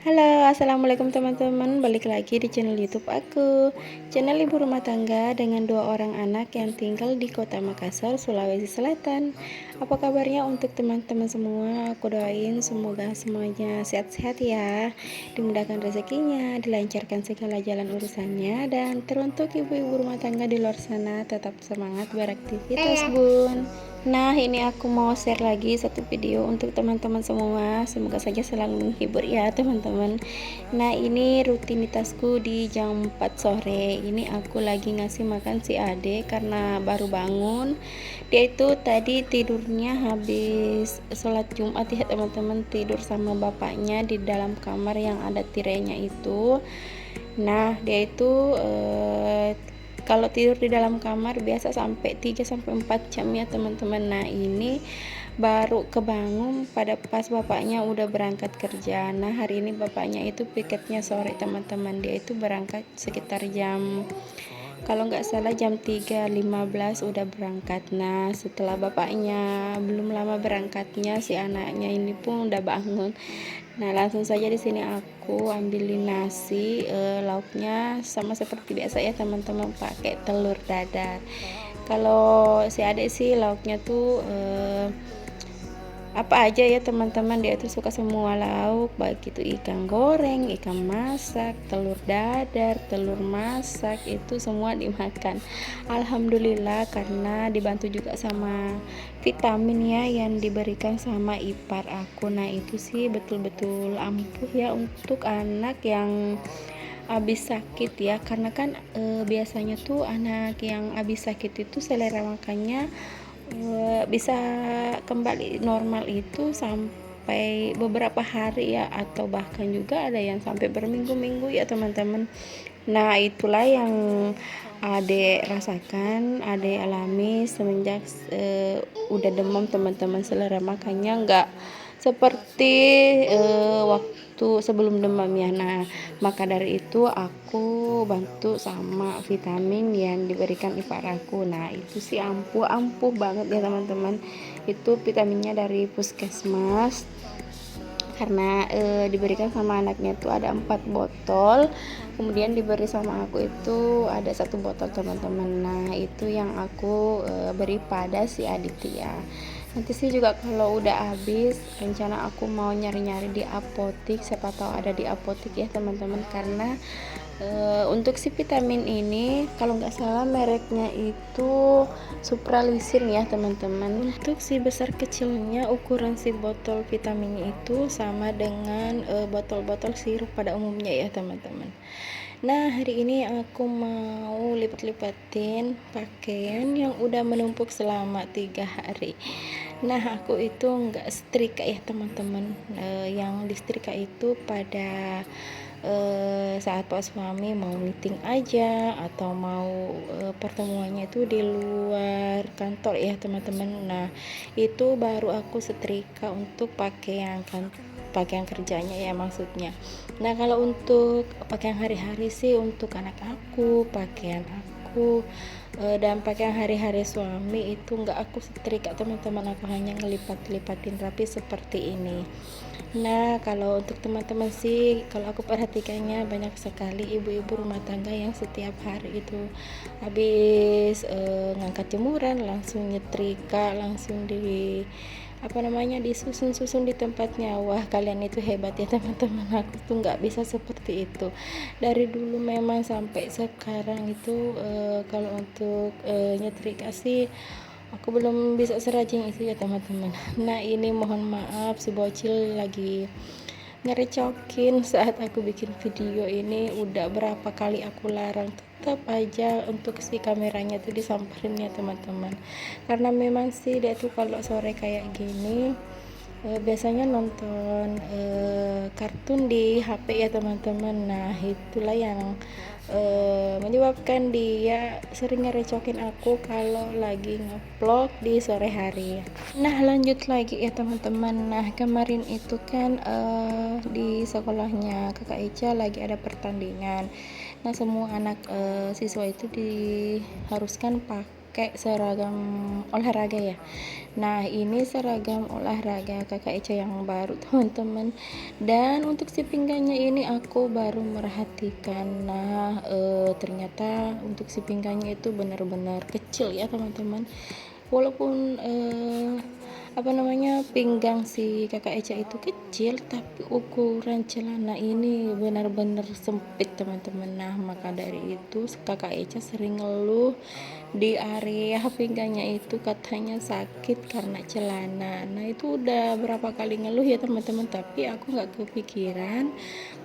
Halo, assalamualaikum teman-teman. Balik lagi di channel YouTube aku, channel ibu rumah tangga dengan 2 orang anak yang tinggal di Kota Makassar, Sulawesi Selatan. Apa kabarnya untuk teman-teman semua? Aku doain semoga semuanya sehat-sehat ya, dimudahkan rezekinya, dilancarkan segala jalan urusannya, dan teruntuk ibu-ibu rumah tangga di luar sana tetap semangat beraktivitas, Bun. Nah, ini aku mau share lagi satu video untuk teman-teman semua. Semoga saja selalu menghibur ya, teman-teman. Nah, ini rutinitasku di jam 4 sore. Ini aku lagi ngasih makan si Ade karena baru bangun. Dia itu tadi tidurnya habis sholat Jumat ya, teman-teman. Tidur sama bapaknya di dalam kamar yang ada tirainya itu. Nah, dia itu kalau tidur di dalam kamar biasa sampai 3-4 jam ya, teman-teman. Nah, ini baru kebangun pada pas bapaknya udah berangkat kerja. Nah, hari ini bapaknya itu piketnya sore, teman-teman. Dia itu berangkat sekitar jam, kalau nggak salah jam 3.15 udah berangkat. Nah, setelah bapaknya belum lama berangkatnya, si anaknya ini pun udah bangun. Nah, langsung saja di sini aku ambilin nasi, lauknya sama seperti biasa ya, teman-teman, pakai telur dadar. Kalau si adik sih lauknya tuh apa aja ya, teman-teman, dia tuh suka semua lauk, baik itu ikan goreng, ikan masak, telur dadar, telur masak, itu semua dimakan. Alhamdulillah, karena dibantu juga sama vitamin ya yang diberikan sama ipar aku. Nah, itu sih betul-betul ampuh ya untuk anak yang habis sakit ya, karena kan biasanya tuh anak yang habis sakit itu selera makannya bisa kembali normal itu sampai beberapa hari ya, atau bahkan juga ada yang sampai berminggu-minggu ya, teman-teman. Nah, itulah yang adek rasakan, adek alami semenjak udah demam, teman-teman. Selera makannya nggak seperti waktu sebelum demam ya. Nah, maka dari itu aku bantu sama vitamin yang diberikan ipar aku. Nah, itu sih ampuh banget ya, teman-teman. Itu vitaminnya dari puskesmas, karena diberikan sama anaknya tuh ada 4 botol, kemudian diberi sama aku itu ada 1 botol, teman-teman. Nah, itu yang aku beri pada si Aditya. Nanti sih juga kalau udah habis, rencana aku mau nyari-nyari di apotik, siapa tahu ada di apotik ya, teman-teman. Karena untuk si vitamin ini kalau nggak salah mereknya itu Supralisin ya, teman-teman. Untuk si besar kecilnya ukuran si botol vitaminnya itu sama dengan botol-botol sirup pada umumnya ya, teman-teman. Nah, hari ini aku mau lipat-lipatin pakaian yang udah menumpuk selama 3 hari. Nah, aku itu nggak setrika ya, teman-teman. Yang disetrika itu pada saat Pak suami mau meeting aja, atau mau pertemuannya itu di luar kantor ya, teman-teman. Nah, itu baru aku setrika untuk pakaian kerjanya ya, maksudnya. Nah, kalau untuk pakaian hari-hari sih untuk anak aku, pakaian aku, dan pakaian hari-hari suami itu nggak aku setrika, teman-teman. Aku hanya ngelipat-lipatin rapi seperti ini. Nah, kalau untuk teman-teman sih, kalau aku perhatikannya banyak sekali ibu-ibu rumah tangga yang setiap hari itu habis ngangkat jemuran langsung nyetrika, langsung disusun-susun di tempatnya. Wah, kalian itu hebat ya, teman-teman. Aku tuh nggak bisa seperti itu dari dulu memang sampai sekarang itu. Kalau untuk nyetrika sih aku belum bisa serajin itu ya, teman-teman. Nah, ini mohon maaf si bocil lagi ngerecokin saat aku bikin video ini. Udah berapa kali aku larang, tetap aja untuk si kameranya tuh disamperin ya, teman-teman. Karena memang sih dia tuh kalau sore kayak gini biasanya nonton kartun di HP ya, teman-teman. Nah, itulah yang menyebabkan dia sering ngerecokin aku kalau lagi ngevlog di sore hari. Nah, lanjut lagi ya, teman-teman. Nah, kemarin itu kan di sekolahnya Kakak Ica lagi ada pertandingan. Nah, semua anak siswa itu diharuskan pakai pakai seragam olahraga ya. Nah, ini seragam olahraga Kakak Eca yang baru, teman-teman. Dan untuk si pinggangnya ini aku baru merhatikan. Nah, ternyata untuk si pinggangnya itu benar-benar kecil ya, teman-teman. Walaupun apa namanya, pinggang si Kakak Eca itu kecil, tapi ukuran celana ini benar-benar sempit, teman-teman. Nah, maka dari itu Kakak Eca sering ngeluh di area pinggangnya itu, katanya sakit karena celana. Nah, itu udah berapa kali ngeluh ya, teman-teman, tapi aku nggak kepikiran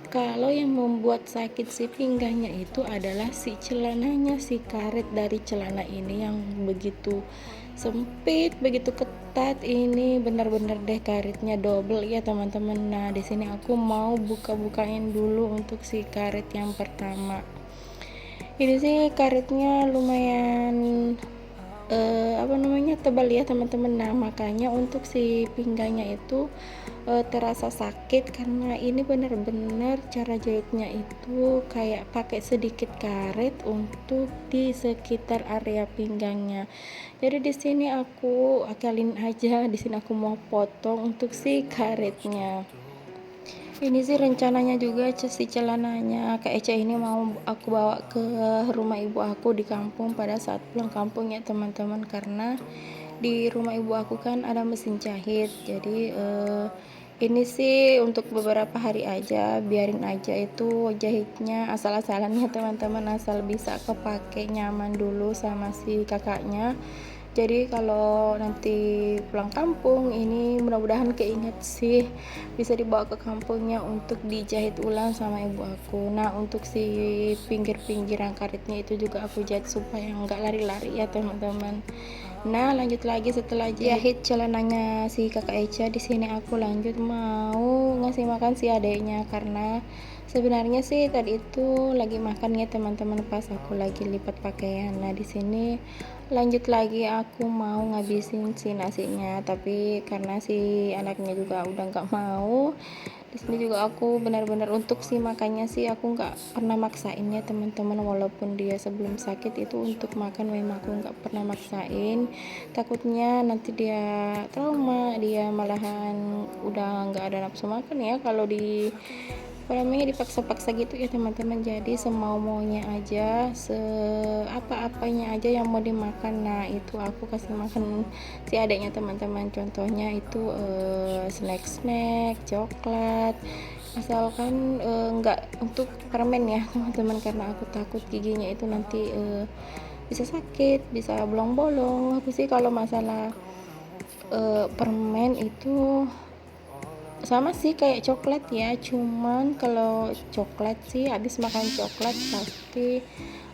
kalau yang membuat sakit si pinggangnya itu adalah si celananya, si karet dari celana ini yang begitu sempit, begitu ketat. Ini benar-benar deh karetnya double ya, teman-teman. Nah, di sini aku mau buka-bukain dulu untuk si karet yang pertama. Ini sih karetnya lumayan apa namanya, tebal ya, teman-teman. Nah, makanya untuk si pinggangnya itu terasa sakit karena ini benar-benar cara jahitnya itu kayak pakai sedikit karet untuk di sekitar area pinggangnya. Jadi di sini aku akalin aja, di sini aku mau potong untuk si karetnya. Ini sih rencananya juga si celananya Kak Eca ini mau aku bawa ke rumah ibu aku di kampung pada saat pulang kampung ya, teman-teman, karena di rumah ibu aku kan ada mesin jahit. Jadi ini sih untuk beberapa hari aja, biarin aja itu jahitnya asal-asalan ya, teman-teman, asal bisa kepake nyaman dulu sama si kakaknya. Jadi kalau nanti pulang kampung ini mudah-mudahan keinget sih, bisa dibawa ke kampungnya untuk dijahit ulang sama ibu aku. Nah, untuk si pinggir-pinggiran karetnya itu juga aku jahit supaya nggak lari-lari ya, teman-teman. Nah, lanjut lagi setelah jahit celananya si kakak Eca, di sini aku lanjut mau ngasih makan si adeknya, karena sebenarnya sih tadi itu lagi makan ya, teman-teman, pas aku lagi lipat pakaian. Nah, di sini lanjut lagi aku mau ngabisin si nasinya, tapi karena si anaknya juga udah nggak mau, di sini juga aku benar-benar untuk si makannya sih aku nggak pernah maksain ya, teman-teman. Walaupun dia sebelum sakit itu untuk makan memang aku nggak pernah maksain, takutnya nanti dia trauma, dia malahan udah nggak ada nafsu makan ya kalau di apa namanya, dipaksa-paksa gitu ya, teman-teman. Jadi semau maunya aja, apa-apanya aja yang mau dimakan. Nah, itu aku kasih makan si adiknya, teman-teman. Contohnya itu snack-snack coklat, misalkan enggak untuk permen ya, teman-teman, karena aku takut giginya itu nanti bisa sakit, bisa bolong-bolong. Aku sih kalau masalah permen itu sama sih kayak coklat ya, cuman kalau coklat sih habis makan coklat pasti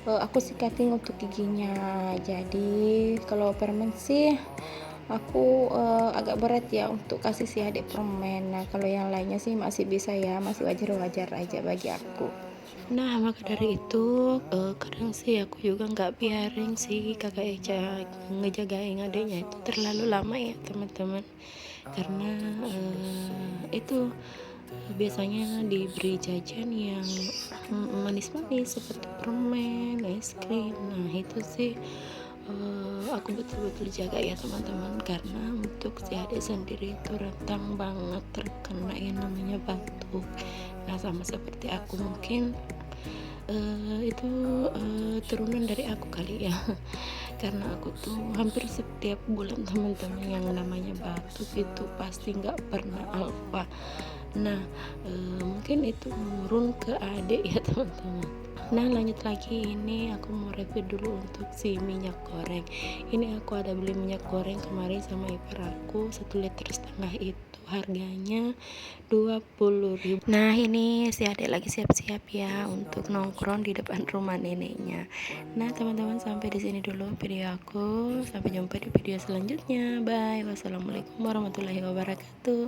aku sikatin untuk giginya. Jadi kalau permen sih aku agak berat ya untuk kasih si adik permen. Nah, kalau yang lainnya sih masih bisa ya, masih wajar-wajar aja bagi aku. Nah, maka dari itu kadang sih aku juga nggak biarin si kakak Eca ngejagain adiknya itu terlalu lama ya, teman-teman, karena itu biasanya diberi jajan yang manis-manis seperti permen, es krim. Nah, itu sih aku betul-betul jaga ya, teman-teman, karena untuk si adik sendiri itu rentan banget terkena yang namanya batuk. Nah, sama seperti aku mungkin itu turunan dari aku kali ya. Karena aku tuh hampir setiap bulan, teman-teman, yang namanya batuk itu pasti nggak pernah alfa. Nah, mungkin itu menurun ke adik ya, teman-teman. Nah, lanjut lagi, ini aku mau review dulu untuk si minyak goreng. Ini aku ada beli minyak goreng kemarin sama ipar aku 1,5 liter itu harganya 20.000. Nah, ini si adik lagi siap-siap ya untuk nongkrong di depan rumah neneknya. Nah, teman-teman, sampai di sini dulu video aku. Sampai jumpa di video selanjutnya. Bye. Wassalamualaikum warahmatullahi wabarakatuh.